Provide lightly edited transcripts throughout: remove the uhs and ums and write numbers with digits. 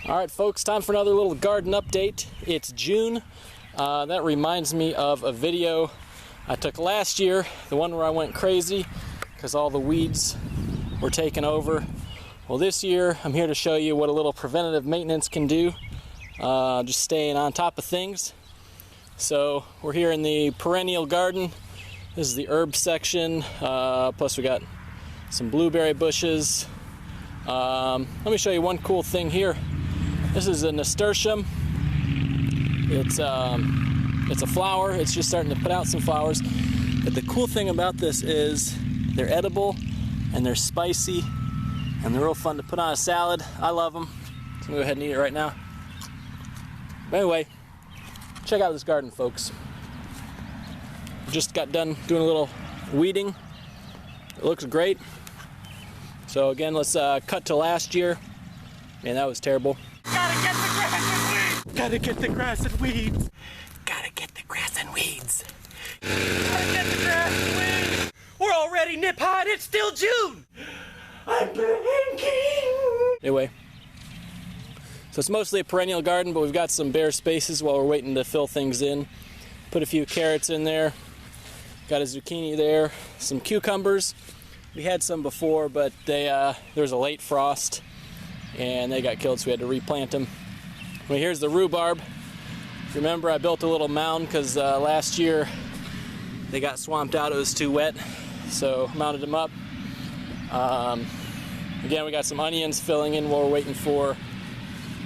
Alright folks, time for another little garden update. It's June. That reminds me of a video I took last year, the one where I went crazy because all the weeds were taken over. Well, this year I'm here to show you what a little preventative maintenance can do, just staying on top of things. So we're here in the perennial garden. This is the herb section, plus we got some blueberry bushes. Let me show you one cool thing here. This is a nasturtium. It's a flower. It's just starting to put out some flowers. But the cool thing about this is they're edible and they're spicy and they're real fun to put on a salad. I love them. So I'm gonna go ahead and eat it right now. But anyway, check out this garden, folks. Just got done doing a little weeding. It looks great. So again, let's cut to last year. Man, that was terrible. Gotta get the grass and weeds. Gotta get the grass and weeds. Gotta get the grass and weeds. We're already nip hot. It's still June. I'm blinking. Anyway, so it's mostly a perennial garden, but we've got some bare spaces while we're waiting to fill things in. Put a few carrots in there. Got a zucchini there. Some cucumbers. We had some before, but there was a late frost and they got killed, so we had to replant them. Well, here's the rhubarb. Remember, I built a little mound because last year they got swamped out. It was too wet, so mounted them up. Again, we got some onions filling in while we're waiting for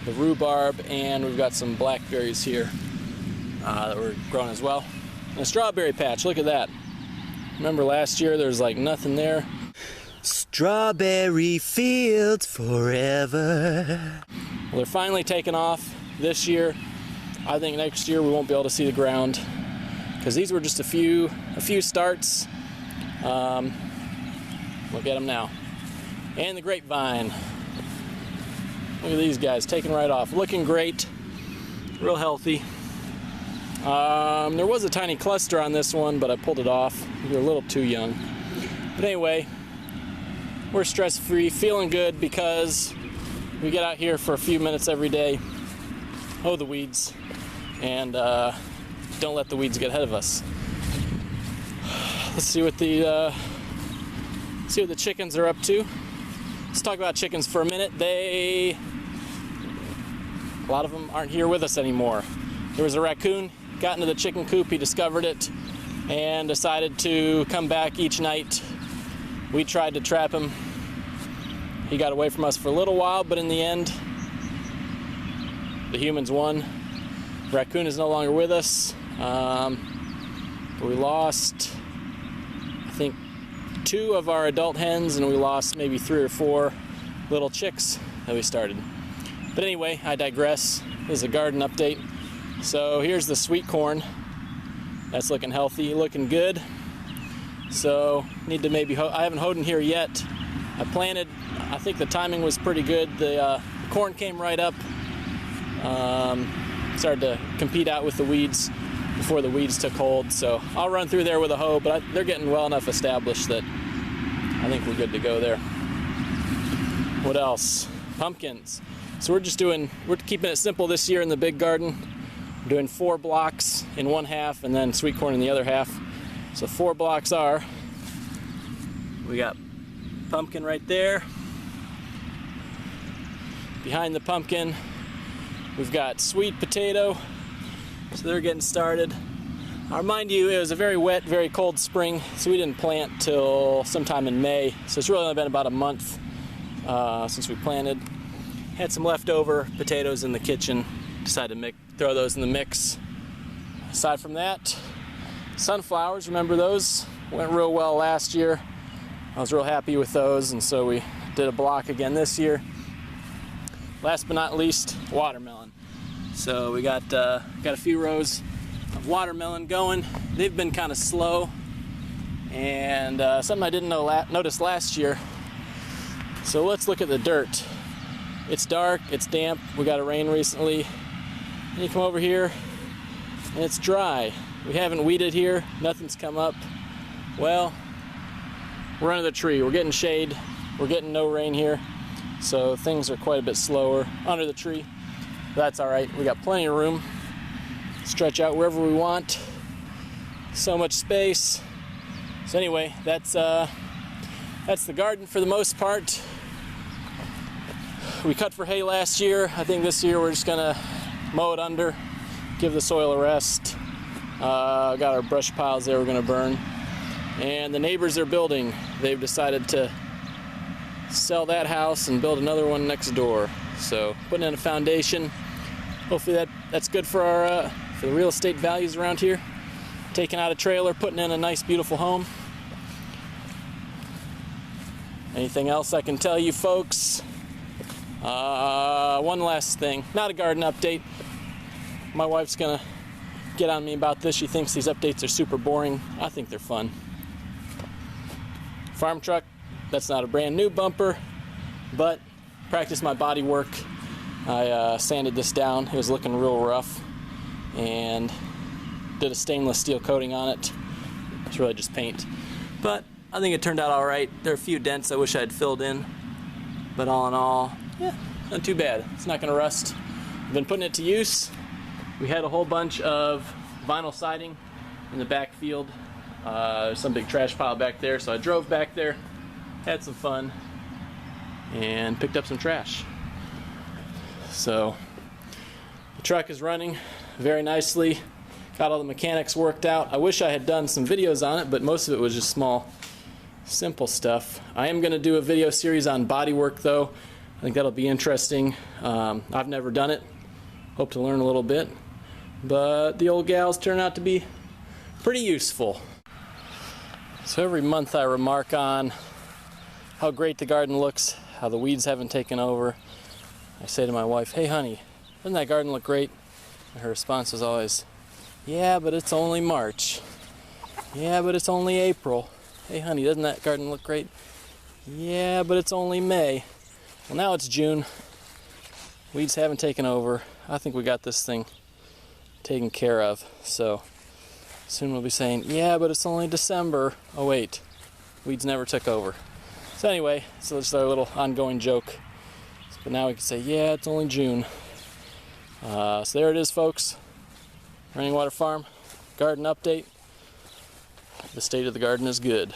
the rhubarb, and we've got some blackberries here that were growing as well. And a strawberry patch, look at that. Remember last year there was like nothing there. Strawberry fields forever. Well, they're finally taking off this year. I think next year we won't be able to see the ground because these were just a few starts. Look at them now. And the grapevine. Look at these guys taking right off. Looking great. Real healthy. There was a tiny cluster on this one, but I pulled it off. They're a little too young. But anyway, we're stress-free, feeling good because we get out here for a few minutes every day, hoe the weeds, and don't let the weeds get ahead of us. Let's see what the chickens are up to. Let's talk about chickens for a minute. A lot of them aren't here with us anymore. There was a raccoon, got into the chicken coop, he discovered it, and decided to come back each night. We tried to trap him. He got away from us for a little while, but in the end, the humans won. Raccoon is no longer with us. We lost, I think, 2 of our adult hens, and we lost maybe 3 or 4 little chicks that we started. But anyway, I digress. This is a garden update. So here's the sweet corn. That's looking healthy, looking good. So need to maybe I haven't hoed in here yet. I planted, I think the timing was pretty good. The corn came right up. Started to compete out with the weeds before the weeds took hold. So I'll run through there with a hoe, but they're getting well enough established that I think we're good to go there. What else? Pumpkins. So we're keeping it simple this year in the big garden. We're doing 4 blocks in one half and then sweet corn in the other half. So 4 blocks are, we got pumpkin right there. Behind the pumpkin, we've got sweet potato. So they're getting started. I'll remind you, it was a very wet, very cold spring, so we didn't plant till sometime in May. So it's really only been about a month since we planted. Had some leftover potatoes in the kitchen. Decided to throw those in the mix. Aside from that, sunflowers, remember those? Went real well last year. I was real happy with those, and so we did a block again this year. Last but not least, watermelon. So we got a few rows of watermelon going. They've been kind of slow, and something I didn't notice last year. So let's look at the dirt. It's dark, it's damp, we got a rain recently. And you come over here, and it's dry. We haven't weeded here, nothing's come up. Well, we're under the tree, we're getting shade, we're getting no rain here. so things are quite a bit slower under the tree. That's all right. We got plenty of room. Stretch out wherever we want. So much space. So anyway, that's the garden for the most part. We cut for hay last year. I think this year we're just gonna mow it under, give the soil a rest. Got our brush piles there we're gonna burn. And the neighbors are building. They've decided to sell that house and build another one next door. So putting in a foundation. Hopefully that's good for our for the real estate values around here. Taking out a trailer, putting in a nice, beautiful home. Anything else I can tell you, folks? One last thing, not a garden update. My wife's gonna get on me about this. She thinks these updates are super boring. I think they're fun. Farm truck, that's not a brand new bumper, but practiced my body work. I sanded this down. It was looking real rough and did a stainless steel coating on it. It's really just paint, but I think it turned out all right. There are a few dents I wish I had filled in, but all in all, yeah, not too bad. It's not gonna rust. I've been putting it to use. We had a whole bunch of vinyl siding in the back field. There's some big trash pile back there, so I drove back there, had some fun, and picked up some trash. So the truck is running very nicely. Got all the mechanics worked out. I wish I had done some videos on it, but most of it was just small, simple stuff. I am going to do a video series on bodywork though. I think that'll be interesting. I've never done it. Hope to learn a little bit. But the old gals turn out to be pretty useful. So every month I remark on how great the garden looks, how the weeds haven't taken over. I say to my wife, "Hey honey, doesn't that garden look great?" And her response was always, "Yeah, but it's only March. Yeah, but it's only April. Hey honey, doesn't that garden look great?" "Yeah, but it's only May." Well, now it's June. Weeds haven't taken over. I think we got this thing taken care of. So soon we'll be saying, "Yeah, but it's only December." Oh wait, weeds never took over. So anyway, so it's our little ongoing joke. But now we can say, "Yeah, it's only June." So there it is, folks. Rainwater Farm garden update. The state of the garden is good.